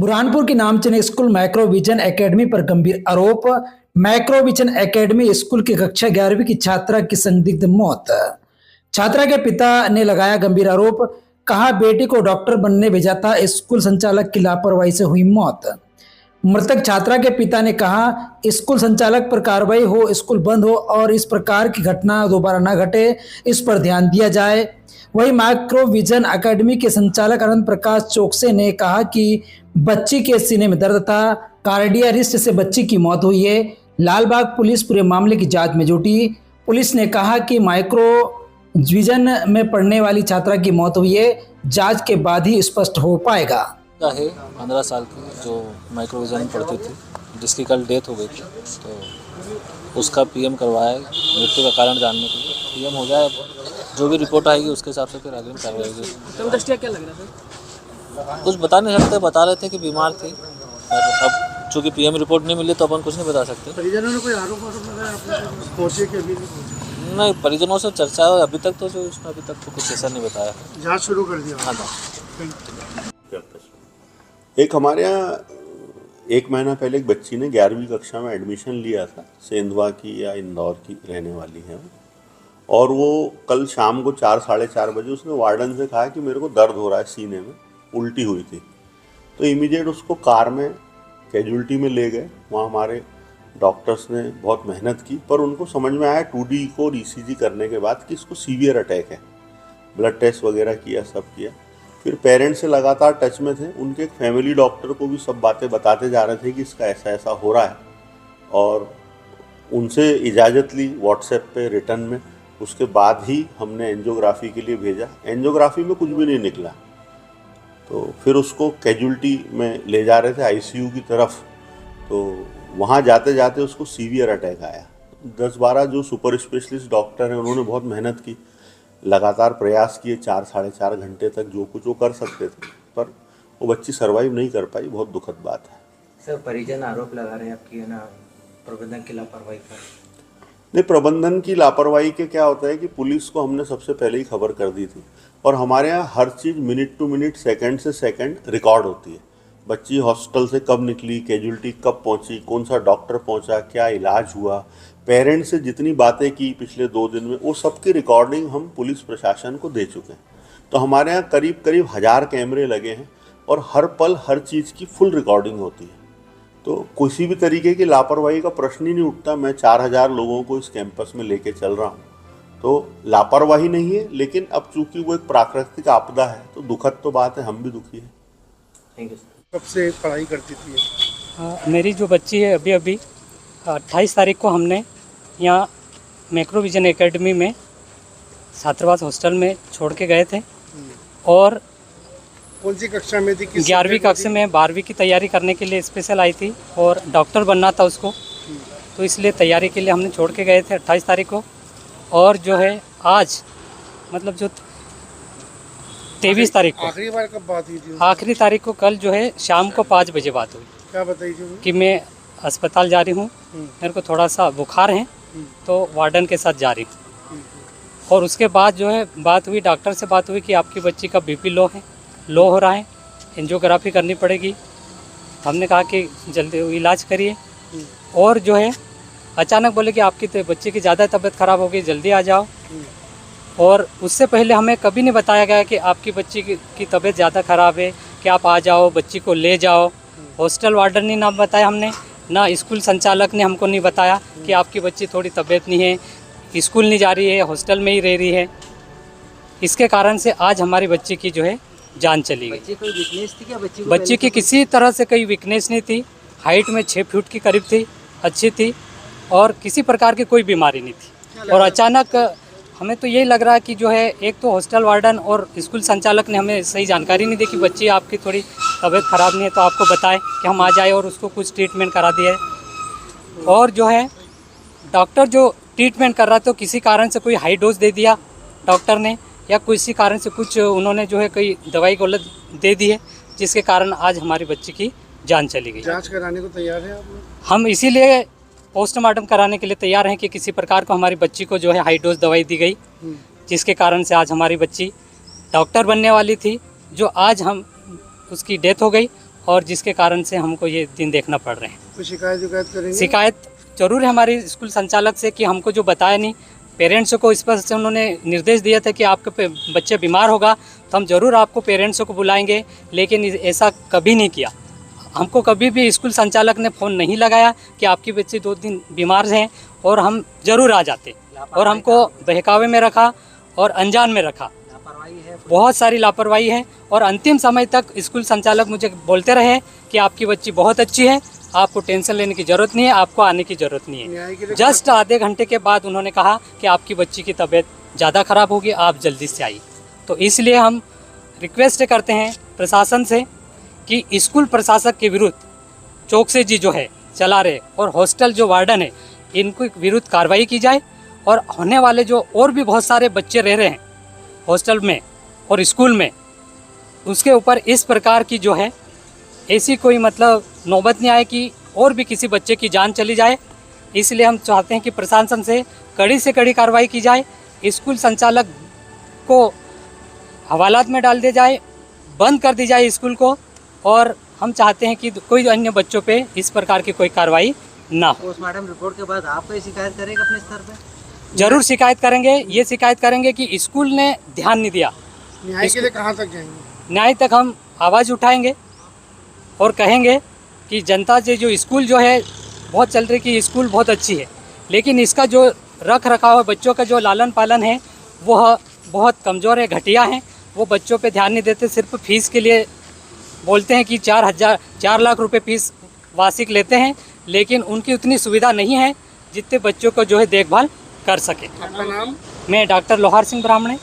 बुरहानपुर की नामचीन school माइक्रोविजन academy पर गंभीर आरोप। माइक्रोविजन एकेडमी स्कूल की कक्षा 11वीं की छात्रा की संदिग्ध मौत। छात्रा के पिता ने लगाया गंभीर आरोप, कहा बेटी को डॉक्टर बनने भेजा था, स्कूल संचालक की लापरवाही से हुई मौत। मृतक छात्रा के पिता ने कहा स्कूल संचालक पर कार्रवाई हो, स्कूल बंद हो और इस प्रकार की घटना दोबारा न घटे, इस पर ध्यान दिया जाए। वहीं माइक्रोविजन एकेडमी के संचालक अनंत प्रकाश चौकसे ने कहा कि बच्ची के सीने में दर्द था, कार्डिया अरेस्ट से बच्ची की मौत हुई है। लालबाग पुलिस पूरे मामले की जांच में जुटी। पुलिस ने कहा कि माइक्रोविजन में पढ़ने वाली छात्रा की मौत हुई है, जांच के बाद ही स्पष्ट हो पाएगा। है 15 साल की जो माइक्रोविजन में पढ़ती थी, जिसकी कल डेथ हो गई थी, तो उसका पीएम करवाया है मृत्यु का कारण जानने के लिए। पीएम हो जाए, जो भी रिपोर्ट आएगी उसके हिसाब से फिर आगे कार्रवाई होगी। तो दृष्टिया क्या लग रहा था? कुछ बता नहीं सकते, बता रहे थे कि बीमार थी, और अब चूँकि पीएम रिपोर्ट नहीं मिली तो अपन कुछ नहीं बता सकते। परिजनों ने कोई आरोप लगाया पहुंचे कि अभी नहीं, परिजनों से चर्चा है अभी तक, तो जो उसने अभी तक तो कुछ ऐसा नहीं बताया। जांच शुरू कर दिया। हाँ। एक हमारे यहाँ 1 महीना पहले एक बच्ची ने 11वीं कक्षा में एडमिशन लिया था। सेंधवा की या इंदौर की रहने वाली है वो, और वो कल शाम को 4 साढ़े 4 बजे उसने वार्डन से कहा कि मेरे को दर्द हो रहा है सीने में, उल्टी हुई थी। तो इमीडिएट उसको कार में कैजुअल्टी में ले गए। वहाँ हमारे डॉक्टर्स ने बहुत मेहनत की, पर उनको समझ में आया 2D को ECG करने के बाद कि इसको सीवियर अटैक है। ब्लड टेस्ट वगैरह किया, सब किया। फिर पेरेंट्स से लगातार टच में थे, उनके एक फैमिली डॉक्टर को भी सब बातें बताते जा रहे थे कि इसका ऐसा ऐसा हो रहा है, और उनसे इजाज़त ली व्हाट्सएप पे रिटर्न में। उसके बाद ही हमने एंजियोग्राफी के लिए भेजा। एंजियोग्राफी में कुछ भी नहीं निकला, तो फिर उसको कैजुअल्टी में ले जा रहे थे ICU की तरफ। तो वहाँ जाते जाते उसको सीवियर अटैक आया। 10-12 जो सुपर स्पेशलिस्ट डॉक्टर हैं उन्होंने बहुत मेहनत की, लगातार प्रयास किए 4 साढ़े 4 घंटे तक, जो कुछ वो कर सकते थे, पर वो बच्ची सर्वाइव नहीं कर पाई। बहुत दुखद बात है। सर, परिजन आरोप लगा रहे हैं आपकी है ना प्रबंधन की लापरवाही पर। नहीं, प्रबंधन की लापरवाही के क्या होता है कि पुलिस को हमने सबसे पहले ही खबर कर दी थी, और हमारे यहाँ हर चीज़ मिनट टू मिनट, सेकंड से सेकंड रिकॉर्ड होती है। बच्ची हॉस्पिटल से कब निकली, कैजुअल्टी कब पहुंची, कौन सा डॉक्टर पहुंचा, क्या इलाज हुआ, पेरेंट्स से जितनी बातें की पिछले 2 दिन में, वो सब की रिकॉर्डिंग हम पुलिस प्रशासन को दे चुके हैं। तो हमारे यहाँ करीब करीब 1000 कैमरे लगे हैं, और हर पल हर चीज़ की फुल रिकॉर्डिंग होती है। तो किसी भी तरीके की लापरवाही का प्रश्न ही नहीं उठता। मैं 4000 लोगों को इस कैंपस में लेके चल रहा हूँ, तो लापरवाही नहीं है। लेकिन अब चूंकि वो एक प्राकृतिक आपदा है, तो दुखद तो बात है, हम भी दुखी हैं। Thank you sir. कब से पढ़ाई करती थी? मेरी जो बच्ची है अभी 28 तारीख को हमने यहाँ माइक्रोविजन एकेडमी में छात्रावास हॉस्टल में छोड़ के गए थे, और कौन सी कक्षा में थी? 11वीं कक्षा में 12वीं की तैयारी करने के लिए स्पेशल आई थी, और डॉक्टर बनना था उसको, तो इसलिए तैयारी के लिए हमने छोड़ के गए थे 28 तारीख को। और जो है आज मतलब जो 23 तारीख को, आखिरी बार कब बात हुई थी? आखिरी तारीख को कल जो है शाम को 5 बजे बात हुई। क्या बताई थी? कि मैं अस्पताल जा रही हूँ, मेरे को थोड़ा सा बुखार है, तो वार्डन के साथ जा रही हूँ। और उसके बाद जो है बात हुई, डॉक्टर से बात हुई कि आपकी बच्ची का BP लो हो रहा है, एंजियोग्राफी करनी पड़ेगी। हमने कहा कि जल्दी इलाज करिए, और जो है अचानक बोले कि आपकी तो बच्चे की ज़्यादा तबीयत ख़राब हो गई, जल्दी आ जाओ। और उससे पहले हमें कभी नहीं बताया गया कि आपकी बच्ची की तबीयत ज़्यादा ख़राब है, कि आप आ जाओ, बच्ची को ले जाओ। हॉस्टल वार्डन ने ना बताया हमने, ना स्कूल संचालक ने हमको नहीं बताया कि आपकी बच्ची थोड़ी तबीयत नहीं है, स्कूल नहीं जा रही है, हॉस्टल में ही रह रही है। इसके कारण से आज हमारी बच्ची की जो है जान चली गई। बच्ची कोई वीकनेस थी क्या? बच्ची की किसी तरह से कोई वीकनेस नहीं थी। हाइट में 6 फीट के करीब थी, अच्छी थी, और किसी प्रकार की कोई बीमारी नहीं थी। और अचानक हमें तो यही लग रहा है कि जो है एक तो हॉस्टल वार्डन और स्कूल संचालक ने हमें सही जानकारी नहीं दी कि बच्ची आपकी थोड़ी तबीयत ख़राब नहीं है, तो आपको बताएं कि हम आ जाए और उसको कुछ ट्रीटमेंट करा दिए। और जो है डॉक्टर जो ट्रीटमेंट कर रहा था, तो किसी कारण से कोई हाई डोज दे दिया डॉक्टर ने, या किसी कारण से कुछ उन्होंने जो है कोई दवाई गलत दे दी है, जिसके कारण आज हमारी बच्ची की जान चली गई। जांच कराने को तैयार है आप लोग? हम इसीलिए पोस्टमार्टम कराने के लिए तैयार हैं कि किसी प्रकार को हमारी बच्ची को जो है हाई डोज दवाई दी गई, जिसके कारण से आज हमारी बच्ची डॉक्टर बनने वाली थी, जो आज हम उसकी डेथ हो गई। और जिसके कारण से हमको ये दिन देखना पड़ रहे हैं। कोई शिकायत करेंगे? शिकायत जरूर है हमारी स्कूल संचालक से कि हमको जो बताया नहीं, पेरेंट्स को इस पर से उन्होंने निर्देश दिया था कि आपके बच्चे बीमार होगा तो हम ज़रूर आपको पेरेंट्स को बुलाएंगे, लेकिन ऐसा कभी नहीं किया। हमको कभी भी स्कूल संचालक ने फ़ोन नहीं लगाया कि आपकी बच्ची 2 दिन बीमार हैं, और हम ज़रूर आ जाते, और हमको बहकावे में रखा और अनजान में रखा। बहुत सारी लापरवाही है, और अंतिम समय तक स्कूल संचालक मुझे बोलते रहे कि आपकी बच्ची बहुत अच्छी है, आपको टेंशन लेने की ज़रूरत नहीं है, आपको आने की ज़रूरत नहीं है। जस्ट आधे घंटे के बाद उन्होंने कहा कि आपकी बच्ची की तबीयत ज़्यादा ख़राब होगी, आप जल्दी से आइए। तो इसलिए हम रिक्वेस्ट करते हैं प्रशासन से कि स्कूल प्रशासक के विरुद्ध चौकसी जी जो है चला रहे, और हॉस्टल जो वार्डन है, इनको विरुद्ध कार्रवाई की जाए, और होने वाले जो और भी बहुत सारे बच्चे रह रहे हैं हॉस्टल में और स्कूल में, उसके ऊपर इस प्रकार की जो है ऐसी कोई मतलब नौबत नहीं आए कि और भी किसी बच्चे की जान चली जाए। इसलिए हम चाहते हैं कि प्रशासन से कड़ी कार्रवाई की जाए, स्कूल संचालक को हवालात में डाल दिया जाए, बंद कर दी जाए स्कूल को, और हम चाहते हैं कि कोई अन्य बच्चों पे इस प्रकार की कोई कार्रवाई ना हो। पोस्टमार्टम रिपोर्ट के बाद आप कोई शिकायत करेंगे अपने स्तर पे? जरूर शिकायत करेंगे। ये शिकायत करेंगे कि स्कूल ने ध्यान नहीं दिया। न्याय के लिए कहाँ तक जाएंगे? न्याय तक हम आवाज़ उठाएंगे और कहेंगे कि जनता से जो स्कूल जो है बहुत चल रही कि स्कूल बहुत अच्छी है, लेकिन इसका जो रख रखाव है, बच्चों का जो लालन पालन है, वह बहुत कमज़ोर है, घटिया है। वो बच्चों पे ध्यान नहीं देते, सिर्फ फीस के लिए बोलते हैं कि 4 लाख रुपए फीस वार्षिक लेते हैं, लेकिन उनकी उतनी सुविधा नहीं है जितने बच्चों को जो है देखभाल कर सके। आपका नाम? मैं डॉक्टर लोहार सिंह ब्राह्मणे।